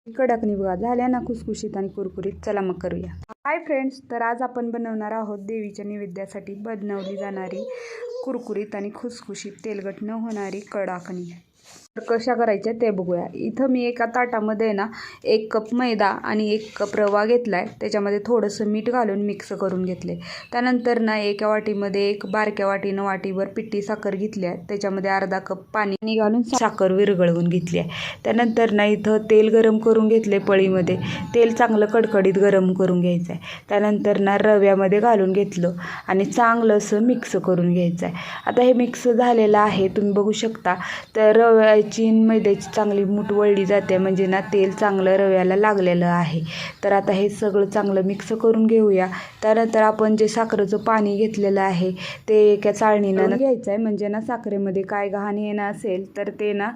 कडकणी बघा झाल्या ना खुसखुशीत आणि कुरकुरीत. चला मग करूया. हाय फ्रेंड्स, तर आज आपण बनवणार आहोत देवीच्या नैवेद्यासाठी बनवली जाणारी कुरकुरीत आणि खुसखुशीत तेलकट न होणारी कडाकणी. तर कशा करायच्या ते बघूया. इथं मी एका ताटामध्ये ना 1 कप मैदा आणि 1 कप रवा घेतला आहे. त्याच्यामध्ये थोडंसं मीठ घालून मिक्स करून घेतले. त्यानंतर ना एका वाटीमध्ये एक बारक्या वाटीनं वाटीभर पिठी साखर घेतली आहे. त्याच्यामध्ये अर्धा कप पाणी घालून साखर विरघळवून घेतली आहे. त्यानंतर ना इथं तेल गरम करून घेतले पळीमध्ये. तेल चांगलं कडकडीत गरम करून घ्यायचं आहे. त्यानंतर ना रव्यामध्ये घालून घेतलं आणि चांगलं असं मिक्स करून घ्यायचं आहे. आता हे मिक्स झालेलं आहे, तुम्ही बघू शकता. तर रव्याची मैद्याची चांगली मूठ वळली जाते, म्हणजे ना तेल चांगलं रव्याला लागलेलं आहे. तर आता हे सगळं चांगलं मिक्स करून घेऊया. त्यानंतर आपण जे साखरेचं पाणी घेतलेलं आहे ते एका चाळणीनं घ्यायचं आहे, म्हणजे ना साखरेमध्ये काय घाण येणं असेल तर ते ना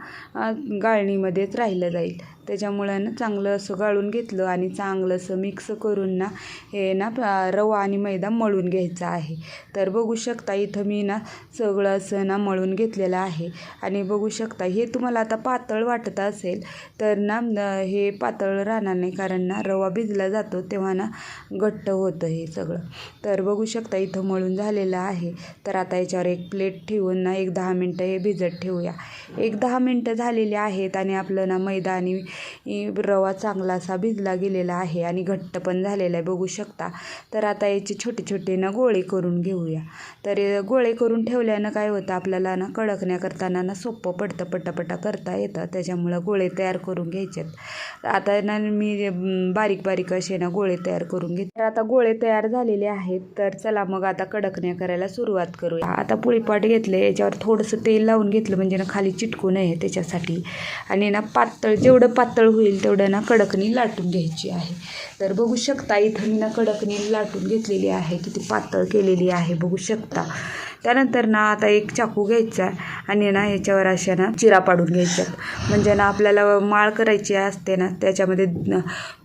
गाळणीमध्येच राहिलं जाईल. त्याच्यामुळं ना चांगलं असं गाळून घेतलं आणि चांगलं असं मिक्स करून ना हे ना रवा आणि मैदा मळून घ्यायचा आहे. तर बघू शकता इथं मी ना सगळं असं ना मळून घेतलेलं आहे. आणि बघू शकता हे तुम्हाला आता पातळ वाटत असेल तर ना हे पातळ राहणार नाही, कारण ना रवा भिजला जातो तेव्हा ना घट्ट होतं हे सगळं. तर बघू शकता इथं मळून झालेलं आहे. तर आता याच्यावर एक प्लेट ठेवून ना 1-10 मिनटं हे भिजत ठेवूया. 1-10 मिनटं झालेली आहेत आणि आपलं ना मैदा आणि रवा चांगला असा भिजला गेलेला आहे आणि घट्ट पण झालेला आहे, बघू शकता. तर आता याचे छोटे छोटे ना गोळे करून घेऊया. तर गोळे करून ठेवल्यानं काय होतं, आपल्याला ना कडकण्या करताना ना सोपं पडतं, पटापटा करता येतं. त्याच्यामुळं गोळे तयार करून घ्यायचे. आता ना मी बारीक बारीक असे ना गोळे तयार करून घेते. तर आता गोळे तयार झालेले आहेत. तर चला मग आता कडकण्या करायला सुरुवात करूया. आता पोळीपाट घेतले, याच्यावर थोडंसं तेल लावून घेतलं, म्हणजे ना खाली चिटकू नये त्याच्यासाठी. आणि ना पातळ, जेवढं पातळ होईल तेवढं ना कडकणी लाटून घ्यायची आहे. तर बघू शकता इथं मी ना कडकणी लाटून घेतलेली आहे, किती पातळ केलेली आहे बघू शकता. त्यानंतर ना आता एक चाकू घ्यायचा आणि ना ह्याच्यावर अशा ना चिरा पाडून घ्यायच्या, म्हणजे ना आपल्याला माळ करायची असते ना त्याच्यामध्ये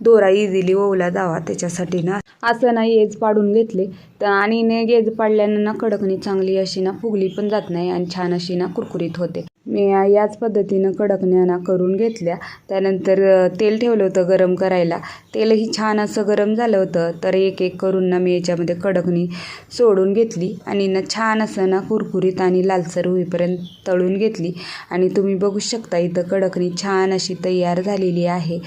दोरा इझिली ओवला जावा त्याच्यासाठी ना असं ना गेज पाडून घेतले. तर आणि ने गेज पाडल्यानं ना कडकणी चांगली अशी ना फुगली पण जात नाही आणि छान अशी ना कुरकुरीत होते. मी याच पद्धतीनं कडकण्या ना करून घेतल्या. त्यानंतर तेल ठेवलं होतं गरम करायला. तेलही छान असं गरम झालं होतं. तर एक एक करून ना मी याच्यामध्ये कडकणी सोडून घेतली आणि ना छान असं ना कुरकुरीत आणि लालसर होईपर्यंत तळून घेतली. आणि तुम्ही बघू शकता इथं कडकणी छान अशी तयार झालेली आहे.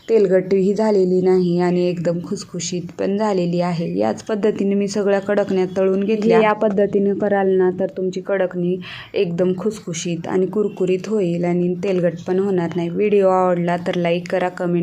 तेलगट्टीही झालेली नाही आणि एकदम खुसखुशीत पण झालेली आहे. याच पद्धतीने मी सगळ्या कडकण्या तळून घेतल्या. या पद्धतीने कराल ना तर तुमची कडकणी एकदम खुसखुशीत आणि कुरकुरीत होईल आणि तेलकट पण होणार नाही. व्हिडिओ आवडला तर लाईक करा, कमेंट